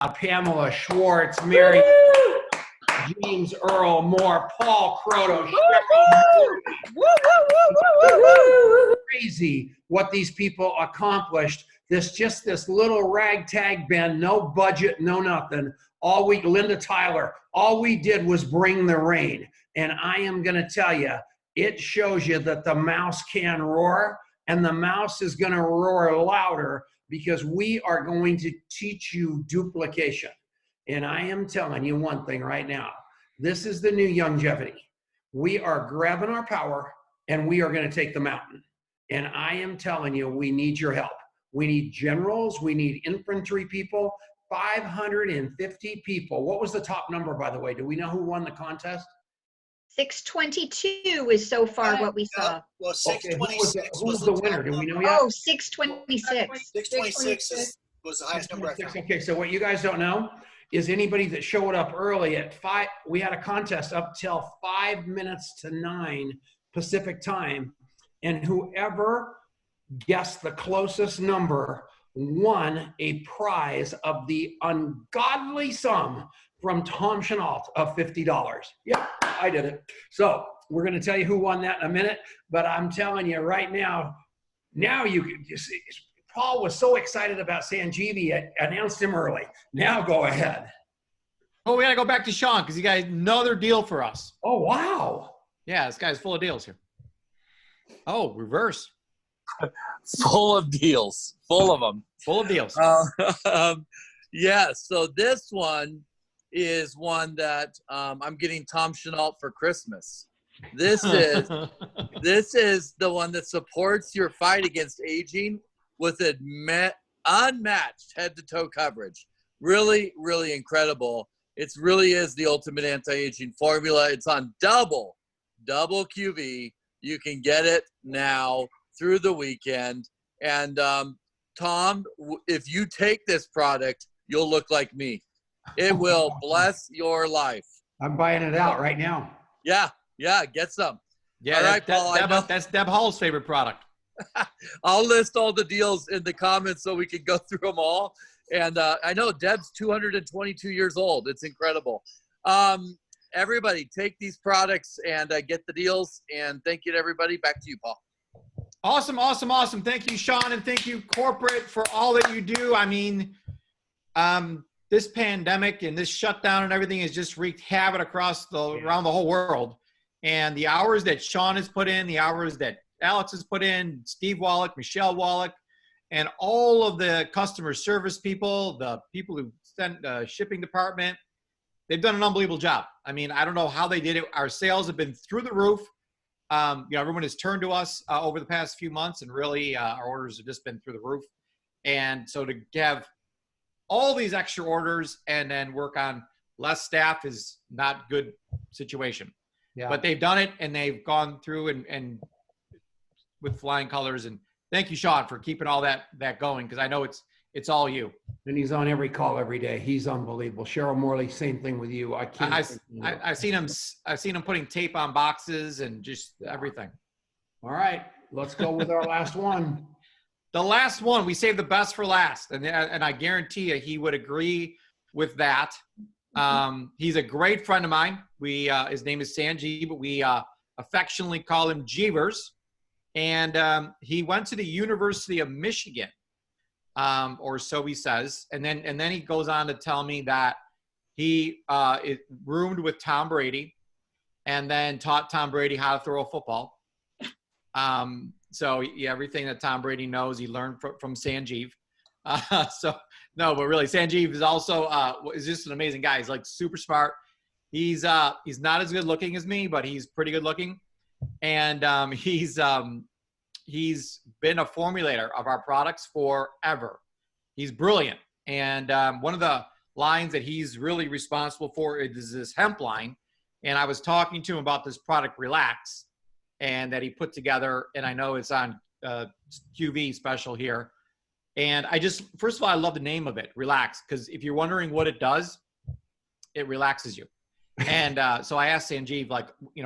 Pamela Schwartz, Mary, James Earl Moore, Paul Croto, crazy what these people accomplished. This little ragtag band, no budget, no nothing. Linda Tyler, all we did was bring the rain. And I am going to tell you, it shows you that the mouse can roar, and the mouse is going to roar louder because we are going to teach you duplication. And I am telling you one thing right now. This is the new longevity. We are grabbing our power and we are going to take the mountain. And I am telling you, we need your help. We need generals. We need infantry people. 550 people. What was the top number, by the way? Do we know who won the contest? 622 is so far what we saw. Well, 626 who was the winner? Do we know yet? Oh, 626. 626 was the highest number I found. Okay, so what you guys don't know is anybody that showed up early at 5, we had a contest up till 5 minutes to 9 Pacific time, and whoever guessed the closest number won a prize of the ungodly sum from Tom Chenault of $50. Yeah, I did it. So we're going to tell you who won that in a minute, but I'm telling you right now you can see, Paul was so excited about Sanjeev, he announced him early. Now go ahead. Oh, we got to go back to Sean because he got another deal for us. Oh, wow. Yeah, this guy's full of deals here. Oh, reverse. Full of deals. Full of them. Full of deals. Yeah, so this one is one that I'm getting Tom Chenault for Christmas. This is the one that supports your fight against aging with unmatched head-to-toe coverage. Really, really incredible. It really is the ultimate anti-aging formula. It's on double QV. You can get it now through the weekend. And Tom, if you take this product, you'll look like me. It will bless your life. I'm buying it out right now. Yeah, get some. Yeah, all right, Paul, that's Deb Hall's favorite product. I'll list all the deals in the comments so we can go through them all. And I know Deb's 222 years old. It's incredible. Everybody, take these products and get the deals. And thank you to everybody. Back to you, Paul. Awesome. Thank you, Sean, and thank you, corporate, for all that you do. I mean, this pandemic and this shutdown and everything has just wreaked havoc around the whole world. And the hours that Sean has put in, the hours that Alex has put in, Steve Wallach, Michelle Wallach, and all of the customer service people, the people who sent shipping department, they've done an unbelievable job. I mean, I don't know how they did it. Our sales have been through the roof. Everyone has turned to us over the past few months, and really our orders have just been through the roof. And so to have all these extra orders and then work on less staff is not a good situation. Yeah. But they've done it, and they've gone through and with flying colors. And thank you, Sean, for keeping all that going, because I know it's all you. And he's on every call every day. He's unbelievable. Cheryl Morley, same thing with you. I've seen him putting tape on boxes and just everything. All right, let's go with our last one. The last one, we saved the best for last, and I guarantee you he would agree with that. He's a great friend of mine. His name is Sanjeev, but we affectionately call him Jeevers. And he went to the University of Michigan, or so he says. And then he goes on to tell me that he roomed with Tom Brady, and then taught Tom Brady how to throw a football. So everything that Tom Brady knows, he learned from Sanjeev. No, but really, Sanjeev is also is just an amazing guy. He's like super smart. He's not as good looking as me, but he's pretty good looking. And he's been a formulator of our products forever. He's brilliant. And one of the lines that he's really responsible for is this hemp line. And I was talking to him about this product, Relax, and that he put together. And I know it's on QV special here. And first of all, I love the name of it, Relax, because if you're wondering what it does, it relaxes you. And so I asked Sanjeev,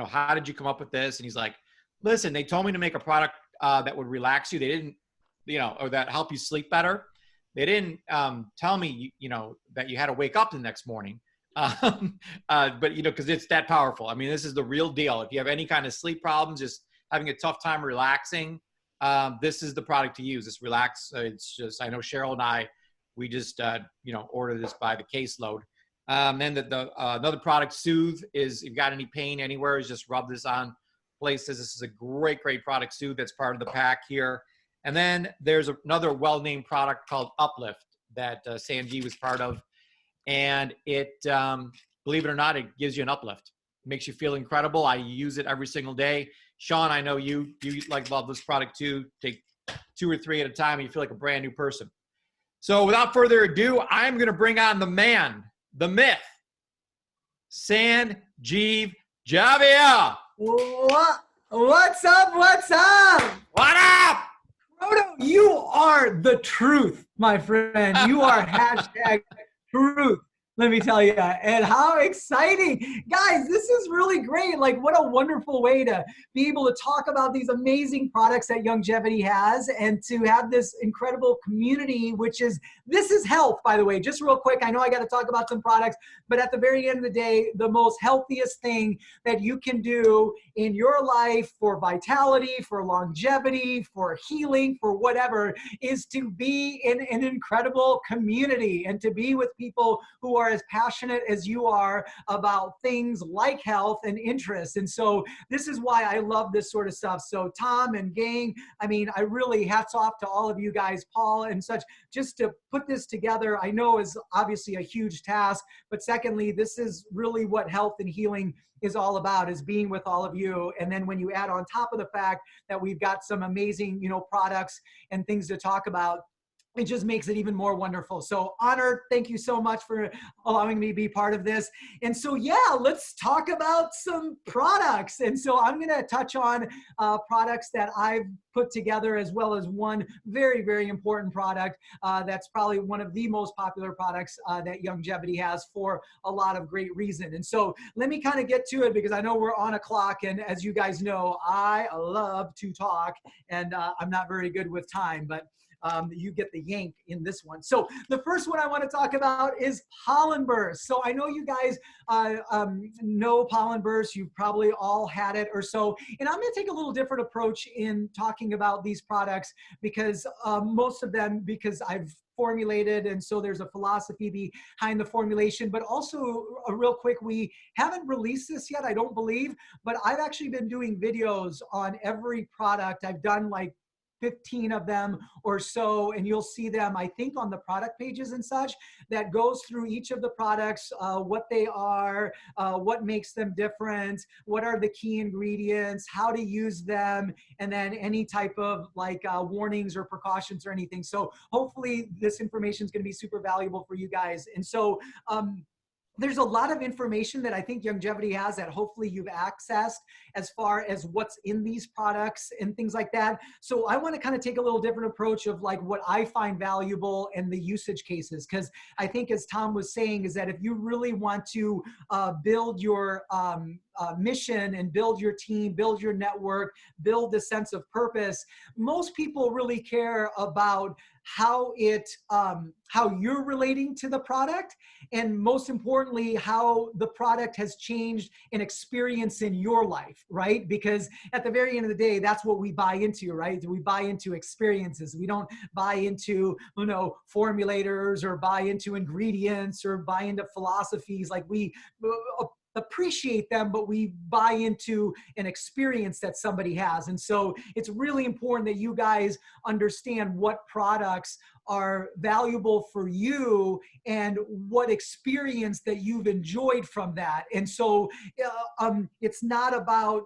how did you come up with this? And he's like, listen, they told me to make a product that would relax you. They didn't, or that help you sleep better. They didn't tell me, you know, that you had to wake up the next morning. But, you know, because it's that powerful. I mean, this is the real deal. If you have any kind of sleep problems, just having a tough time relaxing, this is the product to use. This relax. It's just, I know Cheryl and I, we just, you know, order this by the caseload. Then another product, Soothe, is if you got any pain anywhere, is just rub this on places. This is a great, great product, Soothe, that's part of the pack here. And then there's another well-named product called Uplift that Sanjeev was part of. And it, believe it or not, it gives you an uplift. It makes you feel incredible. I use it every single day. Sean, I know you like love this product too. Take 2 or 3 at a time and you feel like a brand new person. So without further ado, I'm going to bring on the man, the myth, Sanjeev Javia. What's up? What's up? What up? Proto, you are the truth, my friend. You are hashtag truth. Let me tell you, and how exciting. Guys, this is really great. Like, what a wonderful way to be able to talk about these amazing products that Longevity has and to have this incredible community, which is, this is health, by the way. Just real quick, I know I got to talk about some products, but at the very end of the day, the most healthiest thing that you can do in your life for vitality, for longevity, for healing, for whatever, is to be in an incredible community and to be with people who are as passionate as you are about things like health and interests. And so this is why I love this sort of stuff. So Tom and gang, I mean, I really hats off to all of you guys, Paul and such, just to put this together, I know is obviously a huge task, but secondly, this is really what health and healing is all about, is being with all of you. And then when you add on top of the fact that we've got some amazing, you know, products and things to talk about, it just makes it even more wonderful. So honored. Thank you so much for allowing me to be part of this. And so, yeah, let's talk about some products. And so I'm going to touch on products that I've put together, as well as one very, very important product that's probably one of the most popular products that Longevity has for a lot of great reason. And so let me kind of get to it, because I know we're on a clock. And as you guys know, I love to talk, and I'm not very good with time, but you get the yank in this one. So the first one I want to talk about is pollen burst. So I know you guys know pollen burst. You've probably all had it or so. And I'm going to take a little different approach in talking about these products, because most of them, because I've formulated, and so there's a philosophy behind the formulation. But also, real quick, we haven't released this yet, I don't believe, but I've actually been doing videos on every product. I've done like 15 of them or so, and you'll see them, I think, on the product pages and such, that goes through each of the products, what they are, what makes them different, what are the key ingredients, how to use them, and then any type of like warnings or precautions or anything. So hopefully this information is going to be super valuable for you guys. And so there's a lot of information that I think Longevity has that hopefully you've accessed as far as what's in these products and things like that. So I want to kind of take a little different approach of like what I find valuable in the usage cases. Because I think, as Tom was saying, is that if you really want to build your mission and build your team, build your network, build the sense of purpose, most people really care about how you're relating to the product, and most importantly, how the product has changed an experience in your life, right? Because at the very end of the day, that's what we buy into, right? We buy into experiences. We don't buy into, you know, formulators, or buy into ingredients, or buy into philosophies. Like, we appreciate them, but we buy into an experience that somebody has. And so it's really important that you guys understand what products are valuable for you and what experience that you've enjoyed from that. And so it's not about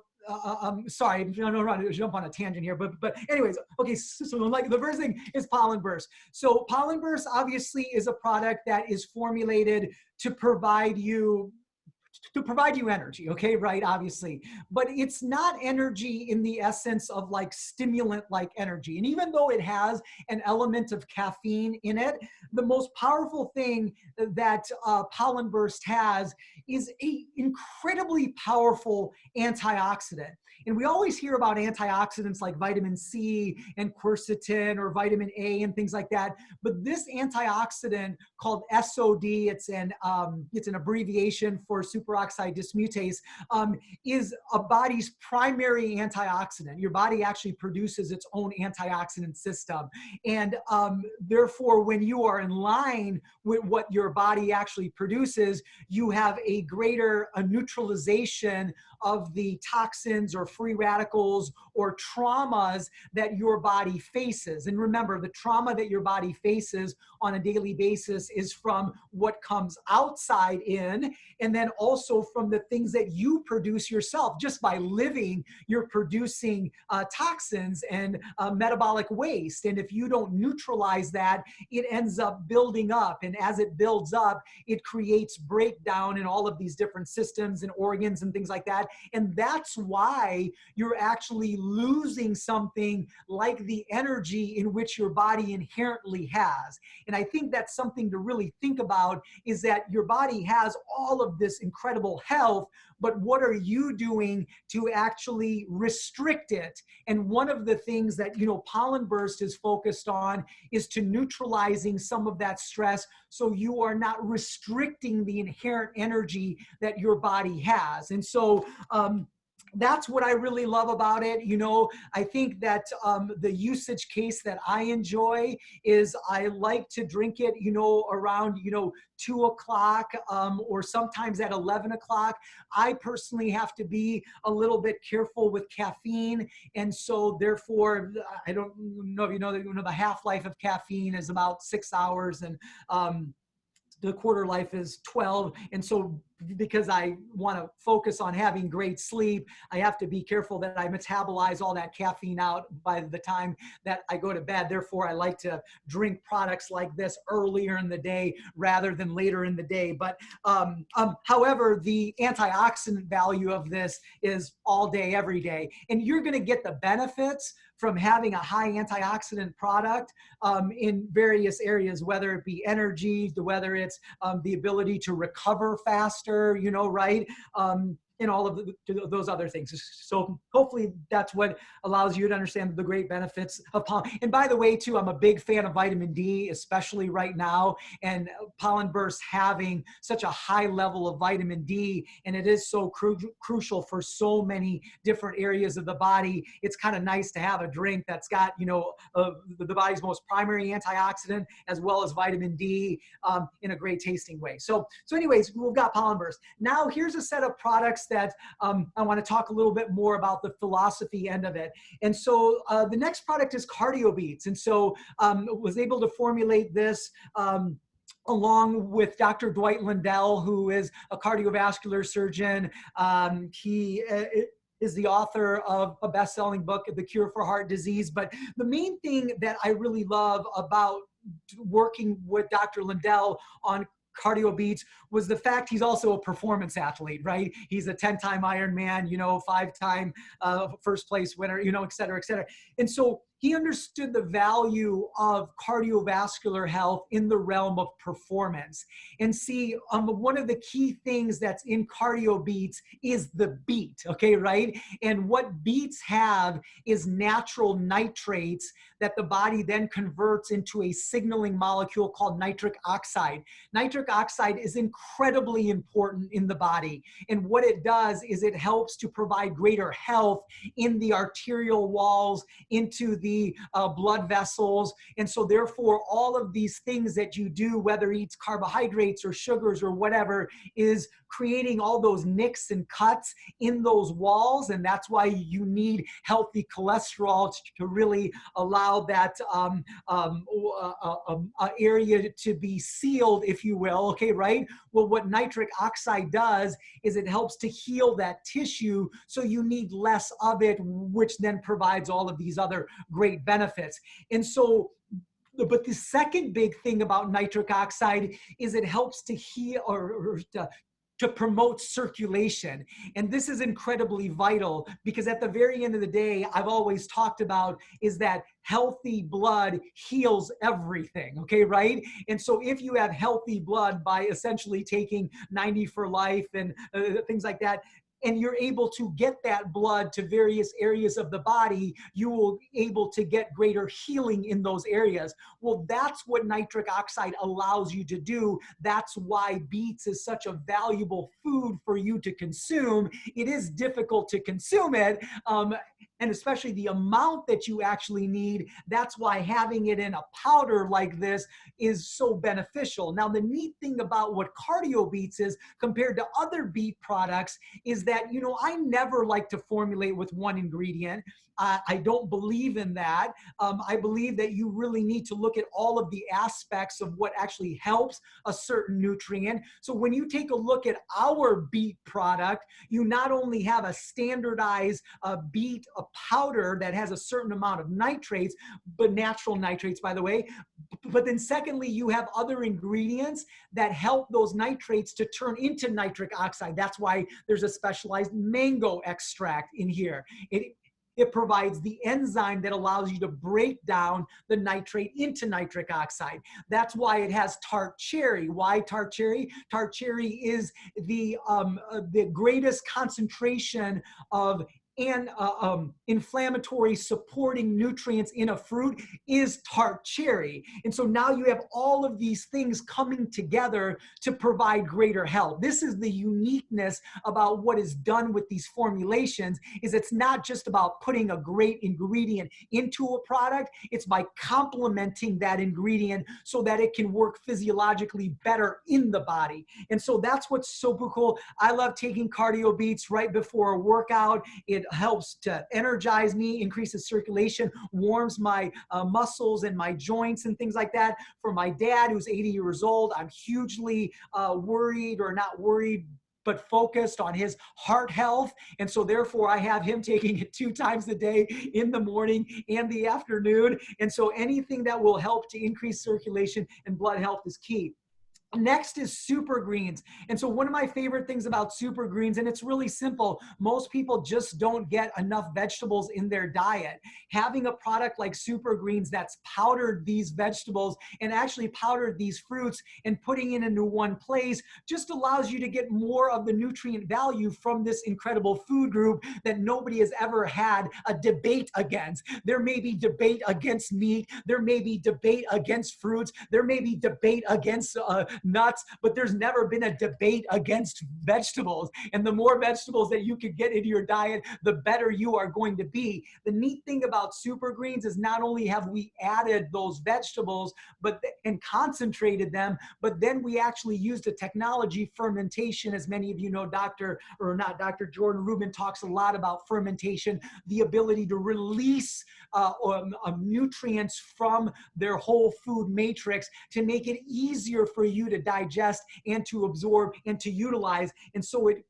sorry, I'm trying to jump on a tangent here, but anyways, okay, so like the first thing is pollen burst. So pollen burst obviously is a product that is formulated to provide you to provide you energy, okay, right, obviously. But it's not energy in the essence of like stimulant-like energy. And even though it has an element of caffeine in it, the most powerful thing that Pollen Burst has is a incredibly powerful antioxidant. And we always hear about antioxidants like vitamin C and quercetin or vitamin A and things like that. But this antioxidant called SOD, it's an abbreviation for superoxide dismutase, is a body's primary antioxidant. Your body actually produces its own antioxidant system. And therefore, when you are in line with what your body actually produces, you have a greater neutralization of the toxins or free radicals or traumas that your body faces. And remember, the trauma that your body faces on a daily basis is from what comes outside in, and then also from the things that you produce yourself. Just by living, you're producing toxins and metabolic waste. And if you don't neutralize that, it ends up building up. And as it builds up, it creates breakdown in all of these different systems and organs and things like that. And that's why you're actually losing something like the energy in which your body inherently has. And I think that's something to really think about, is that your body has all of this incredible health, but what are you doing to actually restrict it? And one of the things that, Pollen Burst is focused on is to neutralizing some of that stress, so you are not restricting the inherent energy that your body has. And so, that's what I really love about it. I think that the usage case that I enjoy is I like to drink it, around, 2 o'clock or sometimes at 11 o'clock. I personally have to be a little bit careful with caffeine. And so therefore, I don't know if you know, the half-life of caffeine is about 6 hours, and the quarter life is 12. And so because I want to focus on having great sleep, I have to be careful that I metabolize all that caffeine out by the time that I go to bed. Therefore, I like to drink products like this earlier in the day rather than later in the day. But however, the antioxidant value of this is all day, every day. And you're going to get the benefits from having a high antioxidant product in various areas, whether it be energy, whether it's the ability to recover faster, right? And all of those other things. So hopefully that's what allows you to understand the great benefits of pollen. And by the way, too, I'm a big fan of vitamin D, especially right now. And Pollen Burst having such a high level of vitamin D, and it is so crucial for so many different areas of the body. It's kind of nice to have a drink that's got, the body's most primary antioxidant as well as vitamin D in a great tasting way. So anyways, we've got Pollen Burst. Now here's a set of products that I want to talk a little bit more about the philosophy end of it. And so the next product is Cardio Beats. And so was able to formulate this along with Dr. Dwight Lindell, who is a cardiovascular surgeon. He is the author of a best-selling book, The Cure for Heart Disease. But the main thing that I really love about working with Dr. Lindell on Cardio Beats was the fact he's also a performance athlete, right? He's a 10-time Ironman, 5-time first place winner, et cetera, et cetera. And so he understood the value of cardiovascular health in the realm of performance. And see, one of the key things that's in Cardio Beats is the beat, okay, right? And what beets have is natural nitrates that the body then converts into a signaling molecule called nitric oxide. Nitric oxide is incredibly important in the body. And what it does is it helps to provide greater health in the arterial walls, into the blood vessels. And so therefore, all of these things that you do, whether it's carbohydrates or sugars or whatever, is creating all those nicks and cuts in those walls. And that's why you need healthy cholesterol to really allow that area to be sealed, if you will. Okay, right? Well, what nitric oxide does is it helps to heal that tissue, so you need less of it, which then provides all of these other great benefits. And so, but the second big thing about nitric oxide is it helps to heal or to to promote circulation. And this is incredibly vital because at the very end of the day, I've always talked about is that healthy blood heals everything, okay, right? And so if you have healthy blood by essentially taking 90 for life and things like that, and you're able to get that blood to various areas of the body, you will able to get greater healing in those areas. Well, that's what nitric oxide allows you to do. That's why beets is such a valuable food for you to consume. It is difficult to consume it, and especially the amount that you actually need. That's why having it in a powder like this is so beneficial. Now, the neat thing about what cardio beets is compared to other beet products is that, you know, I never like to formulate with one ingredient. I don't believe in that. I believe that you really need to look at all of the aspects of what actually helps a certain nutrient. So when you take a look at our beet product, you not only have a standardized beet powder that has a certain amount of nitrates, but natural nitrates, by the way, but then secondly, you have other ingredients that help those nitrates to turn into nitric oxide. That's why there's a specialized mango extract in here. It provides the enzyme that allows you to break down the nitrate into nitric oxide. That's why it has tart cherry. Why tart cherry? Tart cherry is the greatest concentration of inflammatory supporting nutrients in a fruit is tart cherry. And so now you have all of these things coming together to provide greater health. This is the uniqueness about what is done with these formulations, is it's not just about putting a great ingredient into a product, it's by complementing that ingredient so that it can work physiologically better in the body. And so that's what's super cool. I love taking cardio beets right before a workout. It helps to energize me, increases circulation, warms my muscles and my joints and things like that. For my dad, who's 80 years old, I'm hugely worried, or not worried, but focused on his heart health. And so therefore I have him taking it 2 times a day, in the morning and the afternoon. And so anything that will help to increase circulation and blood health is key. Next is super greens. And so one of my favorite things about super greens, and it's really simple, most people just don't get enough vegetables in their diet. Having a product like super greens that's powdered these vegetables and actually powdered these fruits and putting it into one place just allows you to get more of the nutrient value from this incredible food group that nobody has ever had a debate against. There may be debate against meat, there may be debate against fruits, there may be debate against nuts, but there's never been a debate against vegetables. And the more vegetables that you could get into your diet, the better you are going to be. The neat thing about super greens is not only have we added those vegetables and concentrated them, but then we actually used a technology, fermentation. As many of you know, Dr. Jordan Rubin talks a lot about fermentation, the ability to release nutrients from their whole food matrix to make it easier for you to digest and to absorb and to utilize. And so it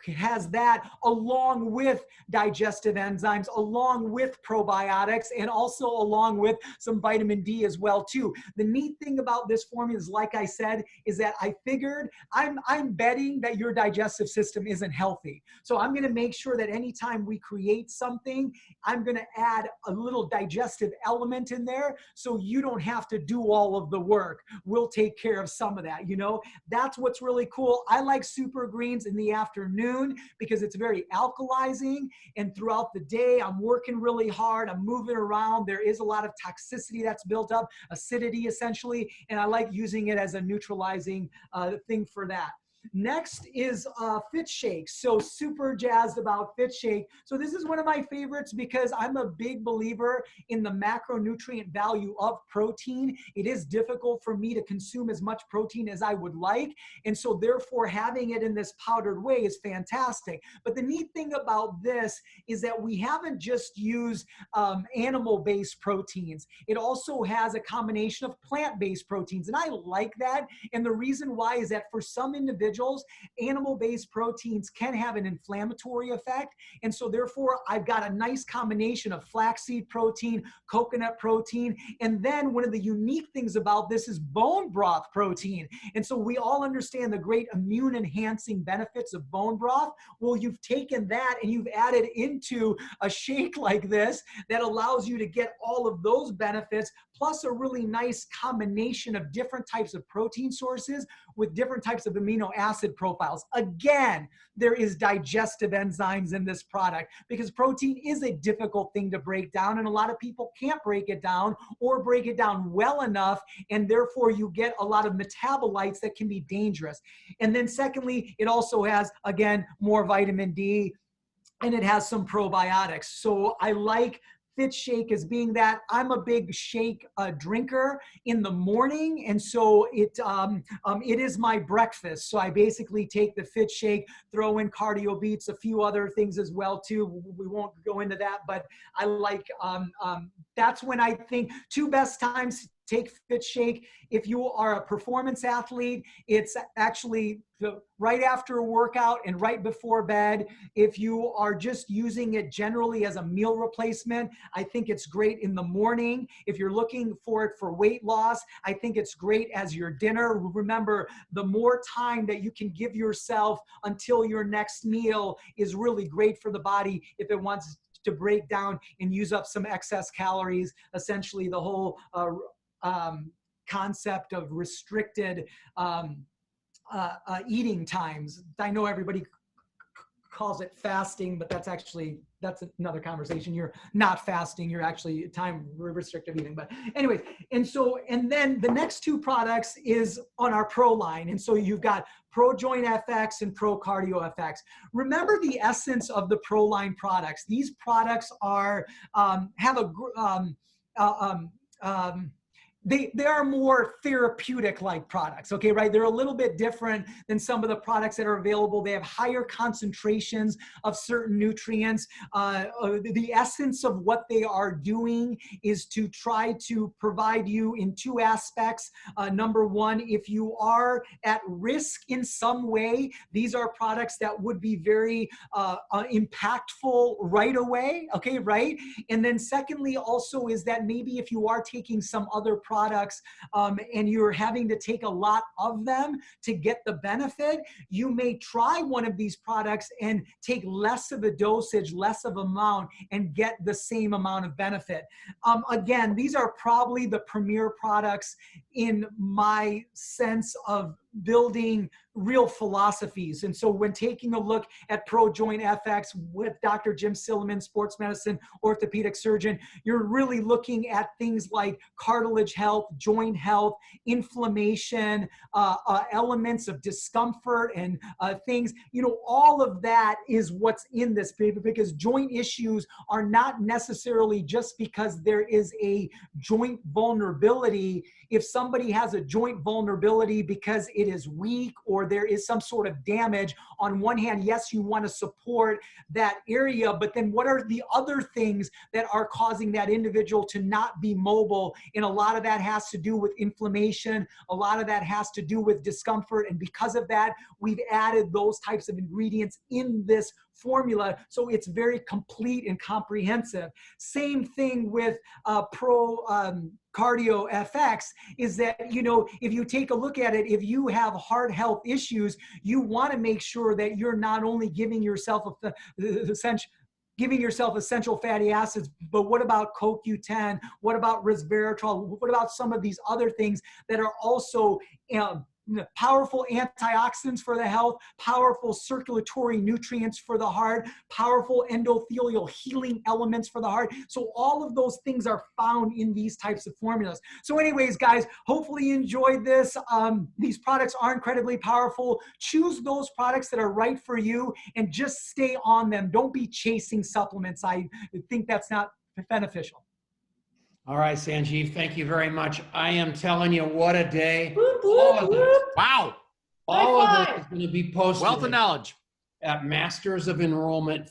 has that along with digestive enzymes, along with probiotics, and also along with some vitamin D as well too. The neat thing about this formula is, like I said, is that I figured I'm betting that your digestive system isn't healthy. So I'm going to make sure that anytime we create something, I'm going to add a little digestive element in there so you don't have to do all of the work. We'll take care of some of that, you know? That's what's really cool. I like super greens in the afternoon because it's very alkalizing, and throughout the day I'm working really hard, I'm moving around, there is a lot of toxicity that's built up, acidity essentially, and I like using it as a neutralizing thing for that. Next is Fit Shake. So super jazzed about Fit Shake. So this is one of my favorites because I'm a big believer in the macronutrient value of protein. It is difficult for me to consume as much protein as I would like. And so therefore having it in this powdered way is fantastic. But the neat thing about this is that we haven't just used animal-based proteins. It also has a combination of plant-based proteins. And I like that. And the reason why is that for some individuals, individuals, animal-based proteins can have an inflammatory effect. And so therefore, I've got a nice combination of flaxseed protein, coconut protein, and then one of the unique things about this is bone broth protein. And so we all understand the great immune enhancing benefits of bone broth. Well, you've taken that and you've added into a shake like this that allows you to get all of those benefits, plus a really nice combination of different types of protein sources with different types of amino acid profiles. Again, there is digestive enzymes in this product because protein is a difficult thing to break down, and a lot of people can't break it down or break it down well enough, and therefore you get a lot of metabolites that can be dangerous. And then secondly, it also has, again, more vitamin D, and it has some probiotics. So I like Fit Shake as being that. I'm a big shake drinker in the morning, and so it is my breakfast. So I basically take the Fit Shake, throw in Cardio Beats, a few other things as well too. We won't go into that, but I like that's when I think two best times to take Fit Shake. If you are a performance athlete, it's actually right after a workout and right before bed. If you are just using it generally as a meal replacement, I think it's great in the morning. If you're looking for it for weight loss, I think it's great as your dinner. Remember, the more time that you can give yourself until your next meal is really great for the body if it wants to break down and use up some excess calories. Essentially, the whole concept of restricted eating times. I know everybody calls it fasting, but that's another conversation. You're not fasting, you're actually time restrictive eating. But anyways, and then the next two products is on our Pro line. And so you've got Pro Joint FX and Pro Cardio FX. Remember the essence of the Pro line products. These products are they are more therapeutic-like products, okay, right? They're a little bit different than some of the products that are available. They have higher concentrations of certain nutrients. The essence of what they are doing is to try to provide you in two aspects. Number one, if you are at risk in some way, these are products that would be very impactful right away, okay, right? And then secondly, also is that maybe if you are taking some other products and you're having to take a lot of them to get the benefit, you may try one of these products and take less of a dosage, less of amount, and get the same amount of benefit. Again, these are probably the premier products in my sense of building real philosophies. And so when taking a look at Pro Joint FX with Dr. Jim Silliman, sports medicine, orthopedic surgeon, you're really looking at things like cartilage health, joint health, inflammation, elements of discomfort and things, all of that is what's in this paper, because joint issues are not necessarily just because there is a joint vulnerability. If somebody has a joint vulnerability because it is weak or there is some sort of damage, on one hand, yes, you want to support that area, but then what are the other things that are causing that individual to not be mobile? And a lot of that has to do with inflammation. A lot of that has to do with discomfort. And because of that, we've added those types of ingredients in this formula. So it's very complete and comprehensive. Same thing with Pro Cardio FX is that, if you take a look at it, if you have heart health issues, you want to make sure that you're not only giving yourself essential fatty acids, but what about CoQ10? What about resveratrol? What about some of these other things that are also powerful antioxidants for the health, powerful circulatory nutrients for the heart, powerful endothelial healing elements for the heart. So all of those things are found in these types of formulas. So anyways, guys, hopefully you enjoyed this. These products are incredibly powerful. Choose those products that are right for you and just stay on them. Don't be chasing supplements. I think that's not beneficial. All right, Sanjeev, thank you very much. I am telling you, what a day. Wow. All of this is going to be posted Wealth of knowledge. at Masters of Enrollment